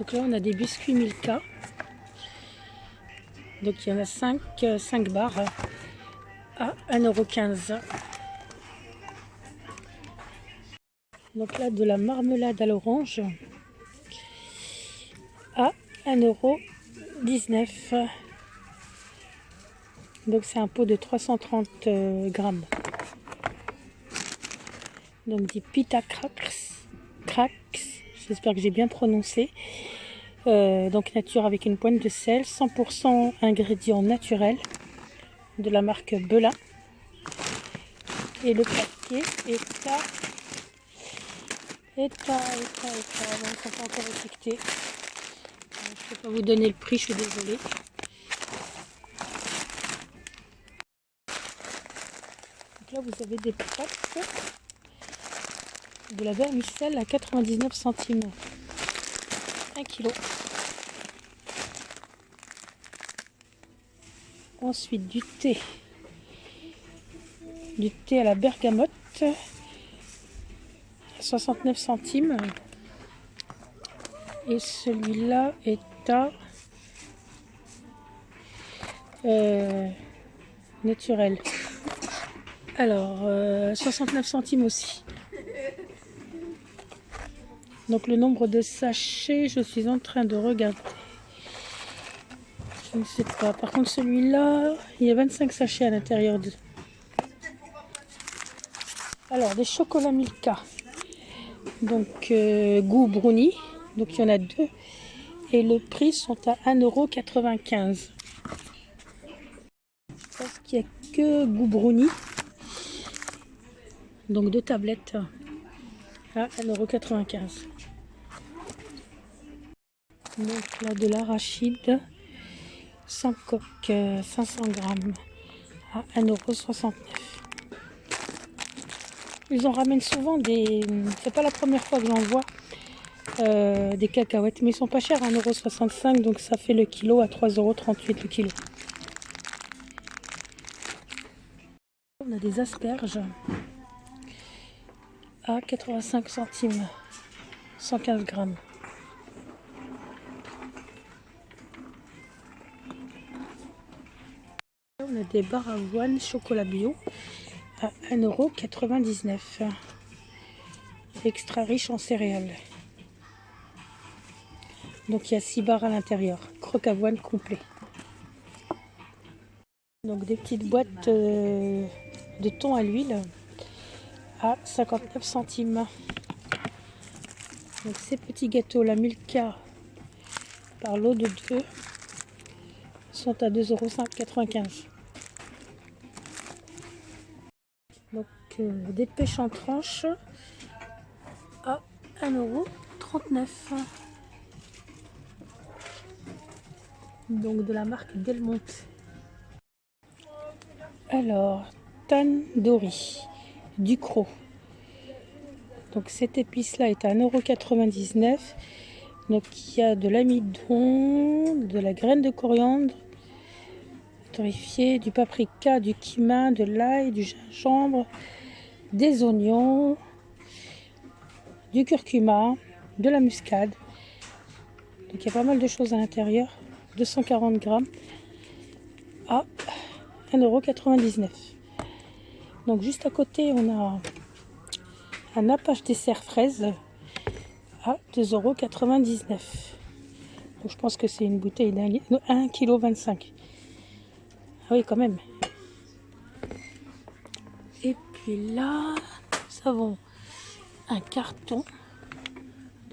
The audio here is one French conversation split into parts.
Donc là, on a des biscuits Milka. Donc il y en a 5 barres à 1,15 €. Donc là, de la marmelade à l'orange à 1,19 €. Donc c'est un pot de 330 grammes. Donc des pita cracks, j'espère que j'ai bien prononcé. Donc nature avec une pointe de sel, 100% ingrédients naturels de la marque Bella. Et le paquet est à donc ils sont pas encore étiquetés. Je ne peux pas vous donner le prix, je suis désolée. Donc là vous avez des pâtes de la vermicelle à 99 centimes. 1 kg. Ensuite du thé. Du thé à la bergamote. 69 centimes. Et celui-là est à naturel. Alors, 69 centimes aussi. Donc le nombre de sachets, je suis en train de regarder. Je ne sais pas. Par contre, celui-là, il y a 25 sachets à l'intérieur de. Alors, des chocolats Milka. Donc, goût brownie. Donc, il y en a 2. Et le prix sont à 1,95 €. Je pense qu'il n'y a que goût brownie. Donc, 2 tablettes à 1,95 €. Donc, là, de l'arachide. Sans coque, 500 grammes à 1,69 €. Ils en ramènent souvent des. C'est pas la première fois que j'en vois des cacahuètes, mais ils sont pas chers, 1,65 €, donc ça fait le kilo à 3,38 € le kilo. On a des asperges à 85 centimes, 115 grammes. On a des barres avoine chocolat bio à 1,99 €. Extra riche en céréales. Donc il y a 6 barres à l'intérieur. Croque avoine complet. Donc des petites boîtes de thon à l'huile à 59 centimes. Donc ces petits gâteaux, la Milka par lot de 2 sont à 2,95 €. Donc des pêches en tranches à 1,39 €. Donc de la marque Delmonte. Alors, tandoori, Ducros. Donc cette épice là est à 1,99 €. Donc il y a de l'amidon, de la graine de coriandre torréfiée, du paprika, du cumin, de l'ail, du gingembre, des oignons, du curcuma, de la muscade. Donc il y a pas mal de choses à l'intérieur. 240 grammes à 1,99 €. Donc juste à côté, on a un nappage dessert fraise à 2,99 €. Donc je pense que c'est une bouteille d'1,25 kg. Ah oui, quand même. Et puis là, nous avons un carton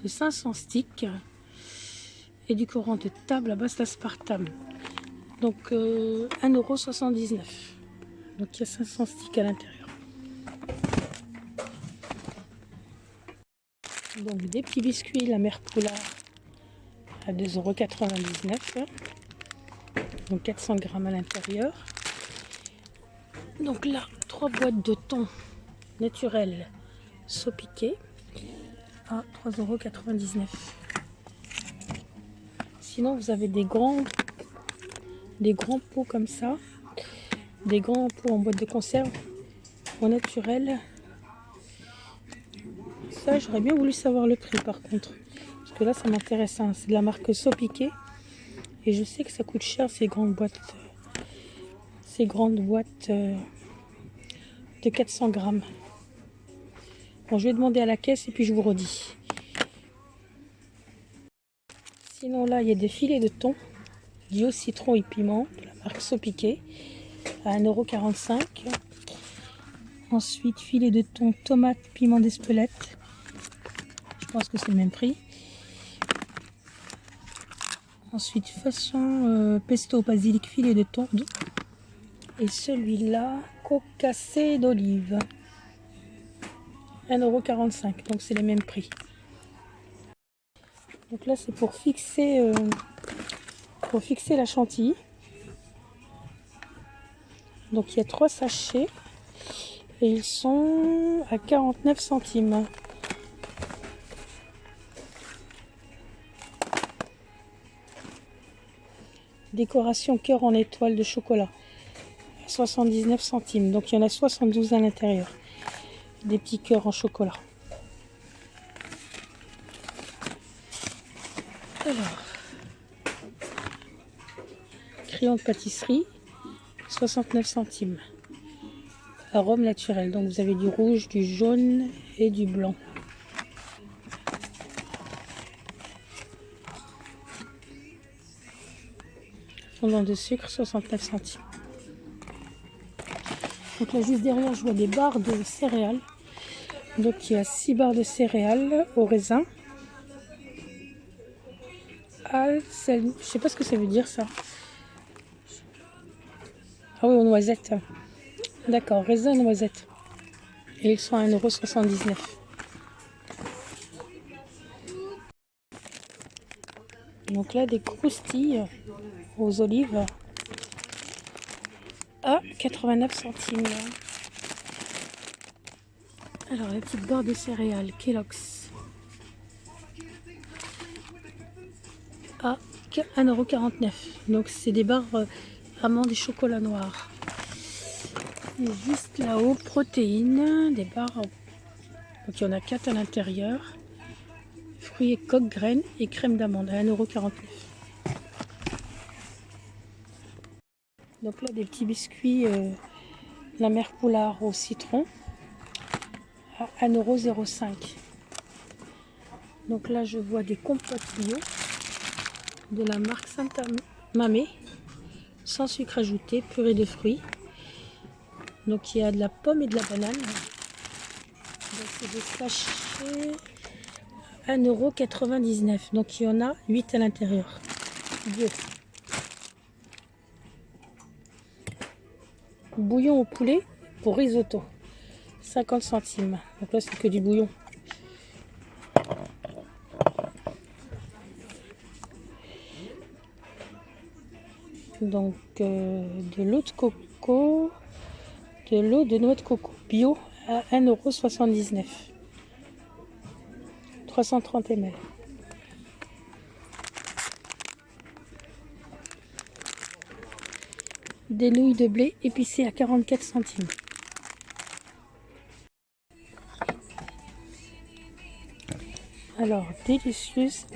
de 500 sticks et du courant de table à base d'aspartame. Donc 1,79 €. Donc il y a 500 sticks à l'intérieur. Donc des petits biscuits, la mère Poulard à 2,99 €. Donc 400 grammes à l'intérieur. Donc là, 3 boîtes de thon naturel saupiqué à 3,99 €. Sinon, vous avez des grands pots comme ça, des grands pots en boîte de conserve au naturel. ça, j'aurais bien voulu savoir le prix par contre. Parce que là, ça m'intéresse. Hein. C'est de la marque Sopiqué. Et je sais que ça coûte cher ces grandes boîtes. Ces grandes boîtes de 400 grammes. Bon, je vais demander à la caisse et puis je vous redis. Sinon là, il y a des filets de thon. Dio, citron et piment. De la marque Sopiqué. À 1,45 €. Ensuite, filet de thon, tomate, piment d'Espelette. Je pense que c'est le même prix. Ensuite, façon pesto basilic, filet de thon. Et celui-là, concassé d'olive. 1,45 €. Donc, c'est les mêmes prix. Donc là, c'est pour fixer la chantilly. Donc, il y a 3 sachets. Et ils sont à 49 centimes. Décoration cœur en étoile de chocolat. 79 centimes. Donc il y en a 72 à l'intérieur. Des petits cœurs en chocolat. Alors. Crayon de pâtisserie. 69 centimes. Arôme naturel. Donc vous avez du rouge, du jaune et du blanc. Fondant de sucre, 69 centimes. Donc là, juste derrière, je vois des barres de céréales. Donc il y a 6 barres de céréales au raisin. Je sais pas ce que ça veut dire ça. Ah oui, aux noisettes. D'accord, raisin et noisettes. Et ils sont à 1,79 €. Donc là, des croustilles aux olives à 89 centimes. Alors, la petite barre de céréales Kellogg's à 1,49 €. Donc, c'est des barres amandes et chocolat noir. Et juste là-haut, protéines, des barres. Donc, il y en a 4 à l'intérieur. Fruits et coques, graines et crème d'amande à 1,49 €. Donc là, des petits biscuits la mère Poulard au citron à 1,05 €. Donc là, je vois des compotes bio de la marque Santa Mamé, sans sucre ajouté, purée de fruits. Donc il y a de la pomme et de la banane. Donc c'est des sachets à 1,99 €. Donc il y en a 8 à l'intérieur. Bio. Bouillon au poulet pour risotto. 50 centimes. Donc là, c'est que du bouillon. Donc, de l'eau de coco, de l'eau de noix de coco bio à 1,79 €. 330 ml. Des nouilles de blé épicées à 44 centimes. Alors, délicieuse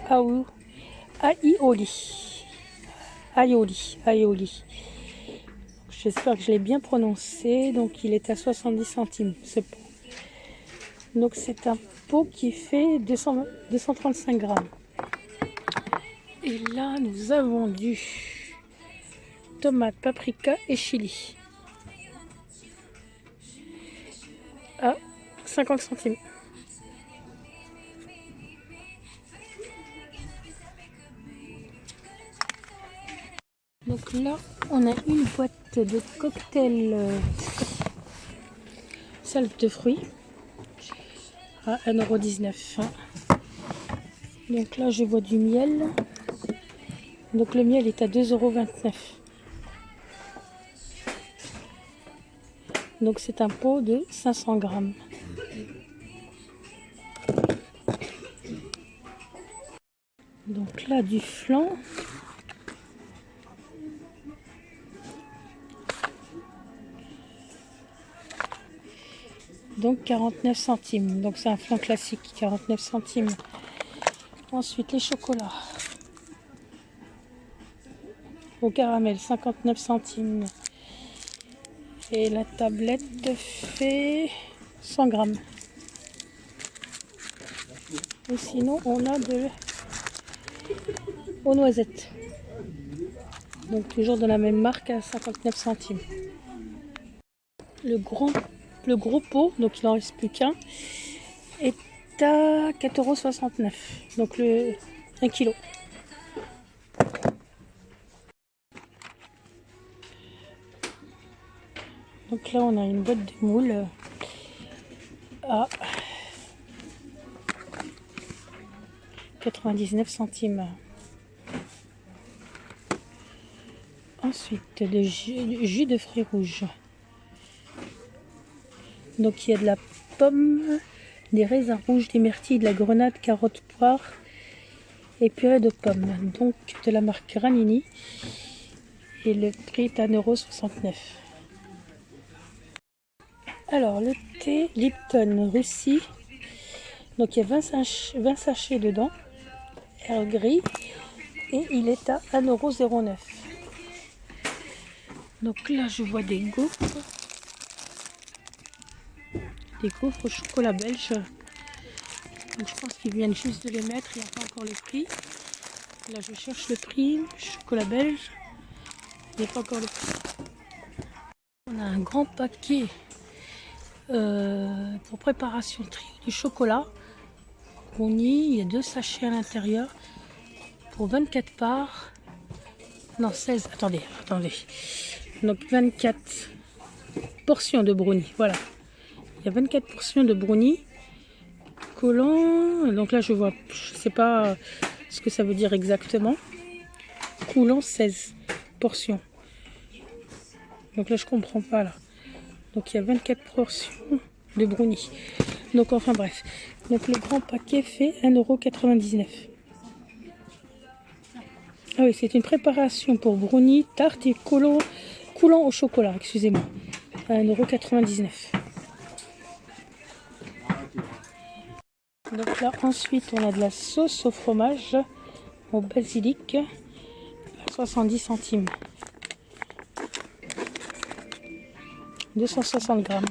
aioli. J'espère que je l'ai bien prononcé. Donc, il est à 70 centimes ce pot. Donc, c'est un pot qui fait 235 grammes. Et là, nous avons du tomate, paprika et chili à 50 centimes. Donc là, on a une boîte de cocktail salade de fruits à 1,19 €. Donc là, je vois du miel. Donc le miel est à 2,29 €. Donc c'est un pot de 500 grammes. Donc là, du flan. Donc 49 centimes. Donc c'est un flan classique, 49 centimes. Ensuite les chocolats. Au caramel, 59 centimes. Et la tablette fait 100 grammes. Et sinon, on a aux noisettes. Donc toujours de la même marque à 59 centimes. Le gros pot, donc il n'en reste plus qu'un, est à 4,69 €. Donc 1 kg. Donc là on a une boîte de moules à 99 centimes. Ensuite le jus de fruits rouges. Donc il y a de la pomme, des raisins rouges, des myrtilles, de la grenade, carottes, poire et purée de pommes. Donc de la marque Ranini. Et le prix est à 1,69 €. Alors le thé Lipton Russie. Donc il y a 20 sachets dedans. Earl Grey. Et il est à 1,09 €. Donc là je vois des gaufres. Des gaufres au chocolat belge. Donc je pense qu'ils viennent juste de les mettre, il n'y a pas encore le prix. Là je cherche le prix, chocolat belge. Il n'y a pas encore le prix. On a un grand paquet pour préparation trio du chocolat. Il y a 2 sachets à l'intérieur pour 24 parts. Non 16, attendez. Donc 24 portions de brownie, voilà. Il y a 24 portions de brownie coulant. Donc là, je sais pas ce que ça veut dire exactement. Coulant 16 portions. Donc là, je comprends pas là. Donc il y a 24 portions de brownie. Donc enfin bref. Donc le grand paquet fait 1,99 €. Ah oui, c'est une préparation pour brownie, tarte et coulant au chocolat, excusez-moi. À 1,99 €. Donc là, ensuite, on a de la sauce au fromage au basilic à 70 centimes. 260 grammes.